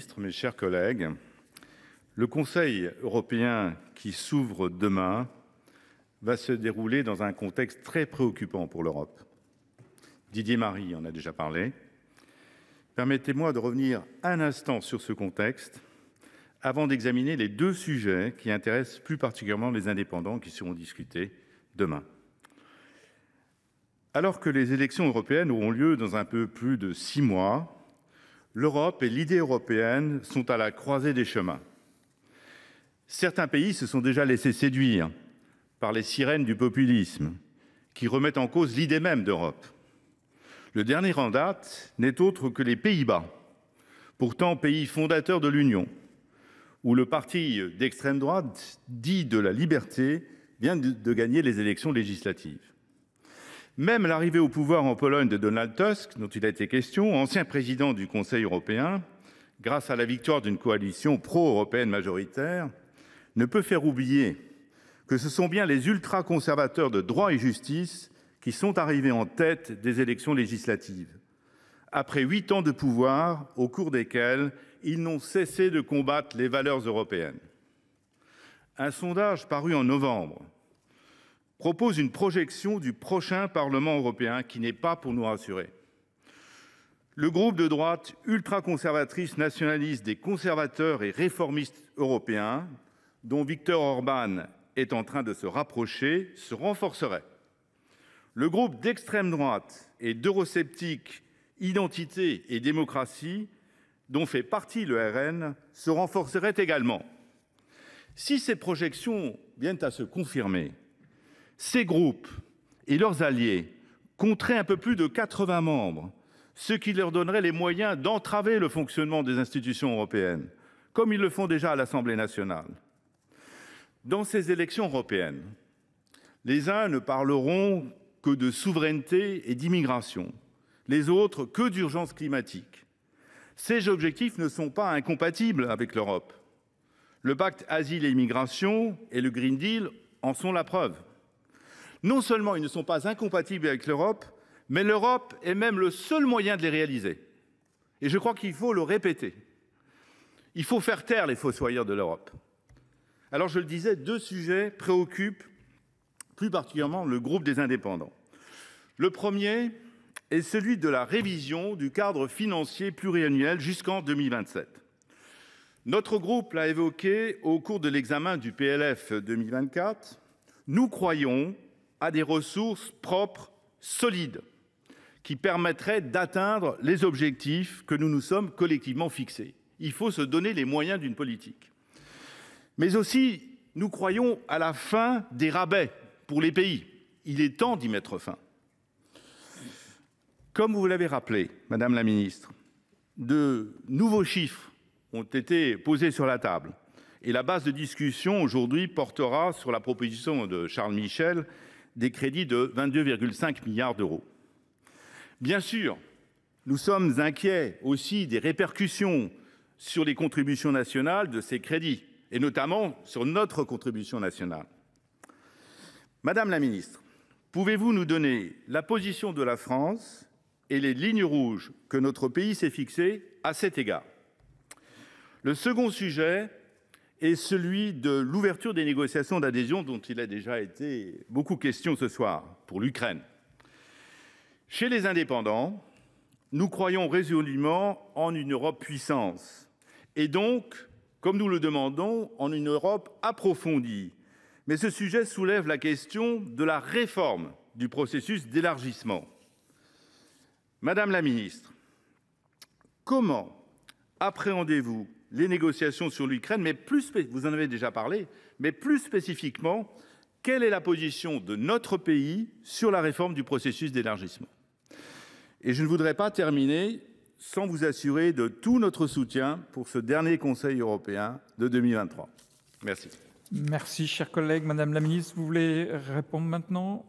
ministre, mes chers collègues, le Conseil européen qui s'ouvre demain va se dérouler dans un contexte très préoccupant pour l'Europe. Didier Marie en a déjà parlé. Permettez-moi de revenir un instant sur ce contexte avant d'examiner les deux sujets qui intéressent plus particulièrement les indépendants qui seront discutés demain. Alors que les élections européennes auront lieu dans un peu plus de 6 mois, l'Europe et l'idée européenne sont à la croisée des chemins. Certains pays se sont déjà laissés séduire par les sirènes du populisme qui remettent en cause l'idée même d'Europe. Le dernier en date n'est autre que les Pays-Bas, pourtant pays fondateur de l'Union, où le parti d'extrême droite dit de la liberté vient de gagner les élections législatives. Même l'arrivée au pouvoir en Pologne de Donald Tusk, dont il a été question, ancien président du Conseil européen, grâce à la victoire d'une coalition pro-européenne majoritaire, ne peut faire oublier que ce sont bien les ultra-conservateurs de droit et justice qui sont arrivés en tête des élections législatives, après 8 ans de pouvoir au cours desquels ils n'ont cessé de combattre les valeurs européennes. Un sondage paru en novembre propose une projection du prochain Parlement européen qui n'est pas pour nous rassurer. Le groupe de droite ultra-conservatrice nationaliste des conservateurs et réformistes européens, dont Viktor Orban est en train de se rapprocher, se renforcerait. Le groupe d'extrême droite et d'eurosceptiques Identité et démocratie, dont fait partie le RN, se renforcerait également. Si ces projections viennent à se confirmer, ces groupes et leurs alliés compteraient un peu plus de 80 membres, ce qui leur donnerait les moyens d'entraver le fonctionnement des institutions européennes, comme ils le font déjà à l'Assemblée nationale. Dans ces élections européennes, les uns ne parleront que de souveraineté et d'immigration, les autres que d'urgence climatique. Ces objectifs ne sont pas incompatibles avec l'Europe. Le pacte Asile et Immigration et le Green Deal en sont la preuve. Non seulement ils ne sont pas incompatibles avec l'Europe, mais l'Europe est même le seul moyen de les réaliser. Et je crois qu'il faut le répéter. Il faut faire taire les fossoyeurs de l'Europe. Alors je le disais, deux sujets préoccupent plus particulièrement le groupe des indépendants. Le premier est celui de la révision du cadre financier pluriannuel jusqu'en 2027. Notre groupe l'a évoqué au cours de l'examen du PLF 2024. Nous croyons à des ressources propres solides qui permettraient d'atteindre les objectifs que nous nous sommes collectivement fixés. Il faut se donner les moyens d'une politique. Mais aussi, nous croyons à la fin des rabais pour les pays. Il est temps d'y mettre fin. Comme vous l'avez rappelé, Madame la Ministre, de nouveaux chiffres ont été posés sur la table. Et la base de discussion aujourd'hui portera sur la proposition de Charles Michel des crédits de 22,5 milliards d'euros. Bien sûr, nous sommes inquiets aussi des répercussions sur les contributions nationales de ces crédits, et notamment sur notre contribution nationale. Madame la Ministre, pouvez-vous nous donner la position de la France et les lignes rouges que notre pays s'est fixées à cet égard? Le second sujet est celui de l'ouverture des négociations d'adhésion dont il a déjà été beaucoup question ce soir pour l'Ukraine. Chez les indépendants, nous croyons résolument en une Europe puissance et donc, comme nous le demandons, en une Europe approfondie. Mais ce sujet soulève la question de la réforme du processus d'élargissement. Madame la Ministre, comment appréhendez-vous les négociations sur l'Ukraine, mais vous en avez déjà parlé, mais plus spécifiquement, quelle est la position de notre pays sur la réforme du processus d'élargissement? Et je ne voudrais pas terminer sans vous assurer de tout notre soutien pour ce dernier Conseil européen de 2023. Merci. Merci, chers collègues. Madame la Ministre, vous voulez répondre maintenant?